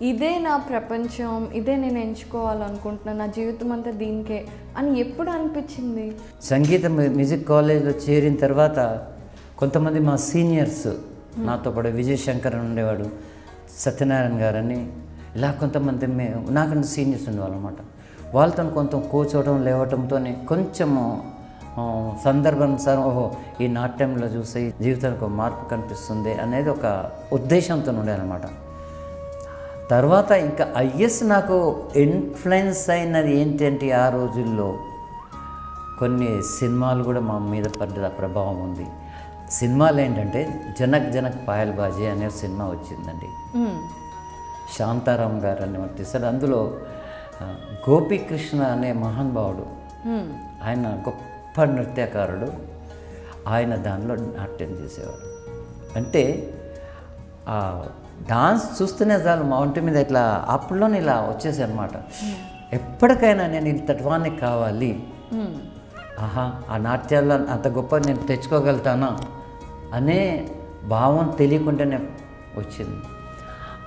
ఇదే నా ప్రపంచం, ఇదే నేను ఎంచుకోవాలనుకుంటున్నాను, నా జీవితం అంతా దీనికే అని ఎప్పుడు అనిపించింది? సంగీతం మ్యూజిక్ కాలేజ్లో చేరిన తర్వాత కొంతమంది మా సీనియర్స్ నాతో పాటు విజయశంకర్ అని ఉండేవాడు, సత్యనారాయణ గారని, ఇలా కొంతమంది నాకన్నా సీనియర్స్ ఉండేవాళ్ళు అనమాట. వాళ్ళతో కొంత కూర్చోవడం లేవటంతో కొంచెము సందర్భానుసారం ఓహో ఈ నాట్యంలో చూసి జీవితానికి ఒక మార్పు కనిపిస్తుంది అనేది ఒక ఉద్దేశంతో ఉండేదన్నమాట. తర్వాత ఇంకా ఐఎస్ నాకు ఇన్ఫ్లుయెన్స్ అయినది ఏంటంటే ఆ రోజుల్లో కొన్ని సినిమాలు కూడా మా మీద పడ్డ ప్రభావం ఉంది. సినిమాలు ఏంటంటే జనక్ జనక్ పాయల్ బాజీ అనే సినిమా వచ్చిందండి. శాంతారాం గారు అని తీశారు. అందులో గోపీకృష్ణ అనే మహానుభావుడు, ఆయన గొప్ప నృత్యకారుడు, ఆయన దానిలో నాట్యం చేసేవాడు. అంటే ఆ డాన్స్ చూస్తూనే చాలు మా ఒంటి మీద ఇట్లా అప్పుడులోనే ఇలా వచ్చేసి అనమాట. ఎప్పటికైనా నేను ఇంతటి వాడిని కావాలి, ఆహా ఆ నాట్యాల్లో అంత గొప్ప నేను తెచ్చుకోగలుగుతానా అనే భావం తెలియకుండానే వచ్చింది.